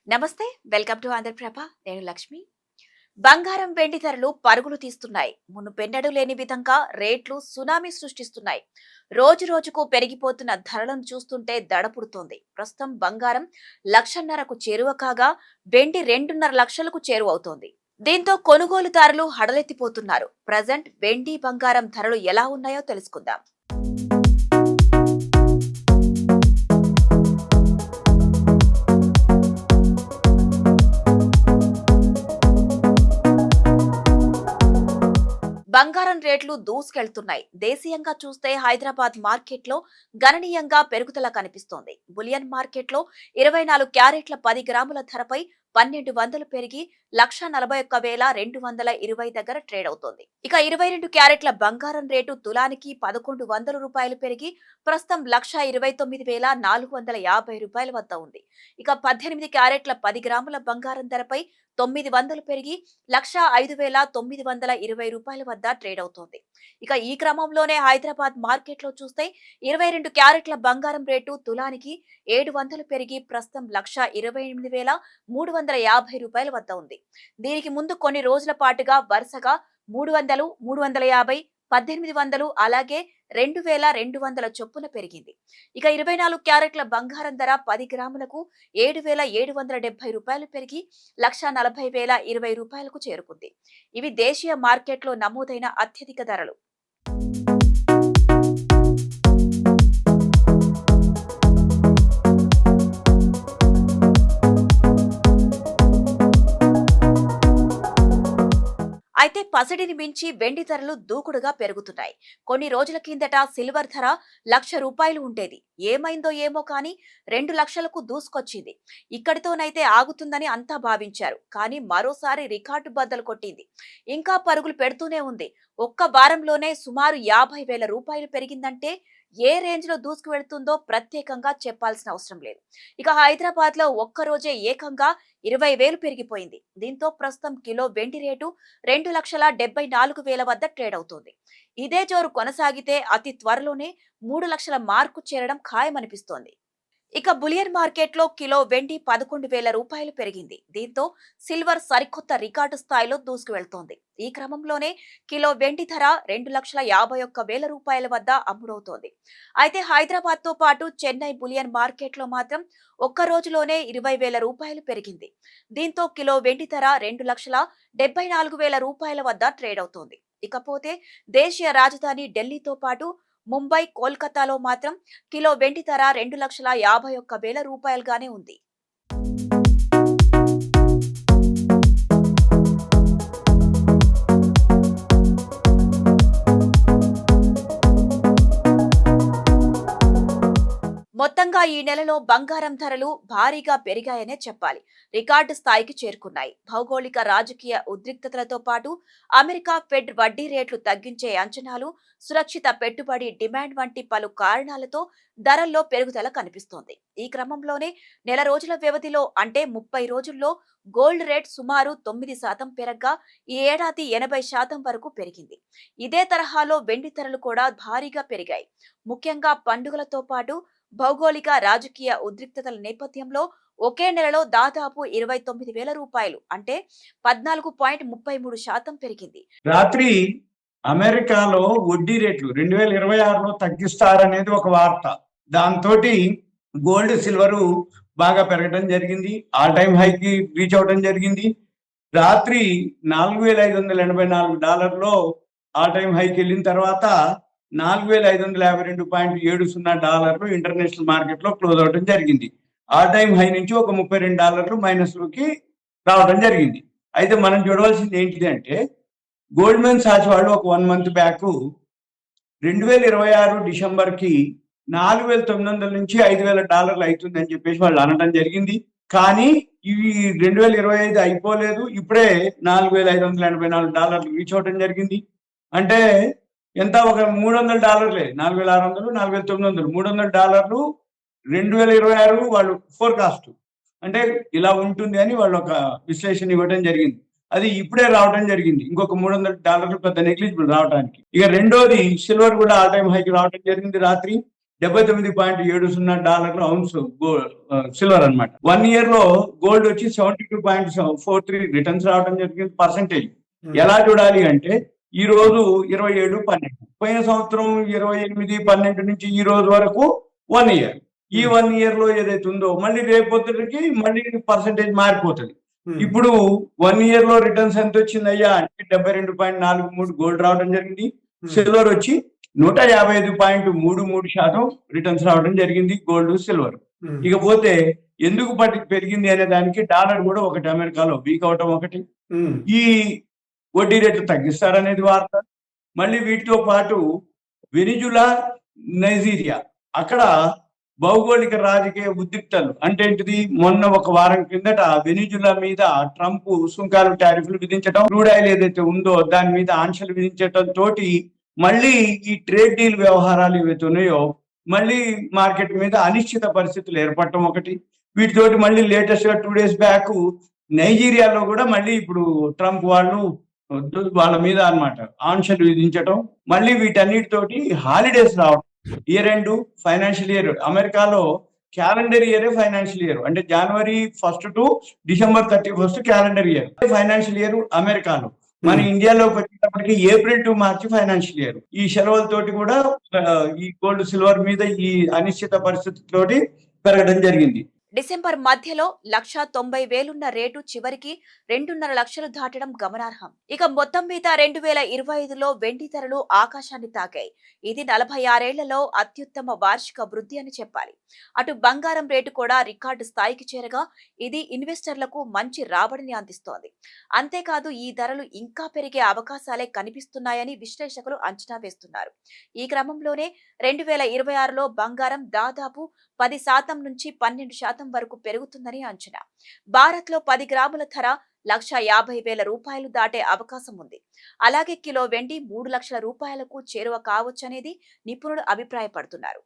నమస్తే, welcome to Andhraprabha. నేను లక్ష్మి. బంగారం వెండి ధరలు పరుగులు తీస్తున్నాయి. మునుపెన్నడూ లేని విధంగా రేట్లు సునామీ సృష్టిస్తున్నాయి. రోజు రోజుకు పెరిగిపోతున్న ధరలను చూస్తుంటే దడపుడుతోంది. ప్రస్తుతం బంగారం 1,50,000కు చేరువ కాగా వెండి 2.5 లక్షలకు చేరువవుతోంది. దీంతో కొనుగోలుదారులు హడలెత్తిపోతున్నారు. ప్రజెంట్ వెండి బంగారం ధరలు ఎలా ఉన్నాయో తెలుసుకుందాం. బంగారం రేట్లు దూసుకెళ్తున్నాయి. దేశీయంగా చూస్తే హైదరాబాద్ మార్కెట్లో గణనీయంగా పెరుగుదల కనిపిస్తోంది. బులియన్ మార్కెట్లో 24 క్యారెట్ల 10 గ్రాముల ధరపై 1,200 పెరిగి 1,41,220 దగ్గర ట్రేడ్ అవుతోంది. ఇక 22 క్యారెట్ల బంగారం రేటు తులానికి 1,100 రూపాయలు పెరిగి ప్రస్తుతం 1,29,450 రూపాయల వద్ద ఉంది. ఇక 18 క్యారెట్ల 10 గ్రాముల బంగారం ధరపై 900 పెరిగి 1,05,920 రూపాయల వద్ద ట్రేడ్ అవుతోంది. ఇక ఈ క్రమంలోనే హైదరాబాద్ మార్కెట్లో చూస్తే 22 క్యారెట్ల బంగారం రేటు తులానికి 700 పెరిగి ప్రస్తుతం 1,28,350 రూపాయల వద్ద ఉంది. దీనికి ముందు కొన్ని రోజుల పాటుగా వరుసగా 300, 350, 1,800 అలాగే 2,200 చొప్పున పెరిగింది. ఇక 24 క్యారెట్ల బంగారం ధర 10 గ్రాములకు 7,770 రూపాయలు పెరిగి 1,40,020 రూపాయలకు చేరుకుంది. ఇవి దేశీయ మార్కెట్లో నమోదైన అత్యధిక ధరలు. అయితే పసిడిని మించి వెండి ధరలు దూకుడుగా పెరుగుతున్నాయి. కొన్ని రోజుల కిందట సిల్వర్ ధర 1,00,000 రూపాయలు ఉండేది. ఏమైందో ఏమో కానీ 2 లక్షలకు దూసుకొచ్చింది. ఇక్కడితోనైతే ఆగుతుందని అంతా భావించారు. కానీ మరోసారి రికార్డు బద్దలు కొట్టింది. ఇంకా పరుగులు పెడుతూనే ఉంది. ఒక్క వారంలోనే సుమారు 50,000 రూపాయలు పెరిగిందంటే ఏ రేంజ్ లో దూసుకు వెళ్తుందో ప్రత్యేకంగా చెప్పాల్సిన అవసరం లేదు. ఇక హైదరాబాద్ లో ఒక్కరోజే ఏకంగా 20,000 పెరిగిపోయింది. దీంతో ప్రస్తుతం కిలో వెండి రేటు 2,74,000 వద్ద ట్రేడ్ అవుతోంది. ఇదే జోరు కొనసాగితే అతి త్వరలోనే 3 లక్షల మార్కు చేరడం ఖాయమనిపిస్తోంది. ఇక బులియన్ మార్కెట్లో కిలో వెండి 11,000 రూపాయలు పెరిగింది. దీంతో సిల్వర్ సరికొత్త రికార్డు స్థాయిలో దూసుకు వెళ్తోంది. ఈ క్రమంలోనే కిలో వెండి ధర 2,51,000 రూపాయల వద్ద అమ్ముడవుతోంది. అయితే హైదరాబాద్ తో పాటు చెన్నై బులియన్ మార్కెట్లో మాత్రం ఒక్క రోజులోనే 20,000 రూపాయలు పెరిగింది. దీంతో కిలో వెండి ధర 2,74,000 రూపాయల వద్ద ట్రేడ్ అవుతోంది. ఇకపోతే దేశీయ రాజధాని ఢిల్లీతో పాటు ముంబై, కోల్కతాలో మాత్రం కిలో వెండి ధర 2,51,000 రూపాయలుగానే ఉంది. మొత్తంగా ఈ నెలలో బంగారం ధరలు భారీగా పెరిగాయనే చెప్పాలి. రికార్డు స్థాయికి చేరుకున్నాయి. భౌగోళిక రాజకీయ ఉద్రిక్తతలతో పాటు అమెరికా ఫెడ్ వడ్డీ రేట్లు తగ్గించే అంచనాలు, సురక్షిత పెట్టుబడి డిమాండ్ వంటి పలు కారణాలతో ధరల్లో పెరుగుదల కనిపిస్తోంది. ఈ క్రమంలోనే నెల రోజుల వ్యవధిలో అంటే 30 రోజుల్లో గోల్డ్ రేట్ సుమారు 9% పెరగ్గా ఈ ఏడాది 80% వరకు పెరిగింది. ఇదే తరహాలో వెండి ధరలు కూడా భారీగా పెరిగాయి. ముఖ్యంగా పండుగలతో పాటు భౌగోళిక రాజకీయ ఉద్రిక్తతల నేపథ్యంలో ఒకే నెలలో దాదాపు 29,000 రూపాయలు అంటే 14.33% పెరిగింది. రాత్రి అమెరికాలో వడ్డీ రేట్లు 2026లో తగ్గిస్తారనేది ఒక వార్త. దాంతో గోల్డ్, సిల్వర్ బాగా పెరగడం జరిగింది. ఆల్ టైమ్ హైకి రీచ్ అవడం జరిగింది. రాత్రి $4,584 ఆల్ టైమ్ హైకి వెళ్ళిన తర్వాత $4,552.70 ఇంటర్నేషనల్ మార్కెట్ లో క్లోజ్ అవడం జరిగింది. ఆల్ టైమ్ హై నుంచి ఒక $32 మైనస్ లోకి రావడం జరిగింది. అయితే మనం చూడవలసింది ఏంటిది అంటే, గోల్డ్మెన్ సాచ్ వాళ్ళు ఒక 1 మంత్ బ్యాక్ 2026 డిసెంబర్ కి 4,900 నుంచి $5,000 అవుతుందని చెప్పేసి వాళ్ళు అనడం జరిగింది. కానీ ఇవి 2025 అయిపోలేదు, ఇప్పుడే $4,584 రీచ్ అవడం జరిగింది. అంటే ఎంత, ఒక $300, 4,600, 4,900, $300 2026 వాళ్ళు ఫోర్కాస్ట్ అంటే ఇలా ఉంటుంది అని వాళ్ళు ఒక విశ్లేషణ ఇవ్వడం జరిగింది. అది ఇప్పుడే రావడం జరిగింది. ఇంకొక $300 పెద్ద నెగ్లిజిబుల్ రావడానికి. ఇక రెండోది సిల్వర్ కూడా ఆల్ టైమ్ హైకి రావడం జరిగింది రాత్రి. $79.70 ఔన్స్ సిల్వర్ అన్నమాట. 1 ఇయర్ లో గోల్డ్ వచ్చి 72.43 రిటర్న్స్ రావడం జరిగింది పర్సెంటేజ్. ఎలా చూడాలి అంటే ఈ రోజు 27-12, పోయిన సంవత్సరం 28-12 నుంచి ఈ రోజు వరకు 1 ఇయర్. ఈ 1 ఇయర్ లో ఏదైతే ఉందో మళ్ళీ రేపొద్దుకి మళ్ళీ పర్సెంటేజ్ మారిపోతుంది. ఇప్పుడు 1 ఇయర్ లో రిటర్న్స్ ఎంత వచ్చింది అయ్యా అంటే 72.43 గోల్డ్ రావడం జరిగింది. సిల్వర్ వచ్చి 155.33% రిటర్న్స్ రావడం జరిగింది గోల్డ్ సిల్వర్. ఇకపోతే ఎందుకు పెరిగింది అనే దానికి డాలర్ కూడా ఒకటి, అమెరికాలో వీక్ అవటం ఒకటి, ఈ వడ్డీ రేట్లు తగ్గిస్తారనేది వార్త. మళ్ళీ వీటితో పాటు వెనిజులా, నైజీరియా అక్కడ భౌగోళిక రాజకీయ ఉద్రిక్తలు అంటే ఏంటిది, మొన్న ఒక వారం కిందట వెనిజులా మీద ట్రంప్ సుంకాలు టారిఫ్లు విధించడం, క్రూడ్ ఆయిల్ ఏదైతే ఉందో దాని మీద ఆంక్షలు విధించడం తోటి మళ్ళీ ఈ ట్రేడ్ డీల్ వ్యవహారాలు ఏవైతే ఉన్నాయో మళ్ళీ మార్కెట్ మీద అనిశ్చిత పరిస్థితులు ఏర్పడటం ఒకటి. వీటితోటి మళ్ళీ లేటెస్ట్ గా 2 days బ్యాక్ నైజీరియాలో కూడా మళ్ళీ ఇప్పుడు ట్రంప్ వాళ్ళు వాళ్ళ మీద అన్నమాట ఆంక్షలు విధించటం, మళ్ళీ వీటన్నిటితోటి హాలిడేస్ రావడం. ఇయర్ ఎండ్ ఫైనాన్షియల్ ఇయర్ అమెరికాలో క్యాలెండర్ ఇయరే ఫైనాన్షియల్ ఇయర్, అంటే జనవరి 1 to December 31 calendar year financial year అమెరికాలో. మన ఇండియాలోకి వచ్చేటప్పటికి April to March financial year. ఈ సెలవులతోటి కూడా ఈ గోల్డ్ సిల్వర్ మీద ఈ అనిశ్చిత పరిస్థితులతోటి పెరగడం జరిగింది. డిసెంబర్ మధ్యలో 1,90,000 రేటు చివరికి 2.5 లక్షలు దాటడం గమనార్హం. ఇక మొత్తం మీద 2025లో వెండి ధరలు ఆకాశాన్ని తాకాయి. ఇది 46 ఏళ్లలో అత్యుత్తమ వార్షిక వృద్ధి అని చెప్పాలి. అటు బంగారం రేటు కూడా రికార్డు స్థాయికి చేరగా ఇది ఇన్వెస్టర్లకు మంచి రాబడిని అందిస్తోంది. అంతేకాదు ఈ ధరలు ఇంకా పెరిగే అవకాశాలే కనిపిస్తున్నాయని విశ్లేషకులు అంచనా వేస్తున్నారు. ఈ క్రమంలోనే 2026లో బంగారం దాదాపు 10% నుంచి 12% వరకు పెరుగుతుందని అంచనా. భారత్ లో 10 గ్రాముల ధర 1,50,000 దాటే అవకాశం ఉంది. అలాగే కిలో వెండి 3 లక్షల రూపాయలకు చేరువ కావచ్చనేది నిపుణులు అభిప్రాయపడుతున్నారు.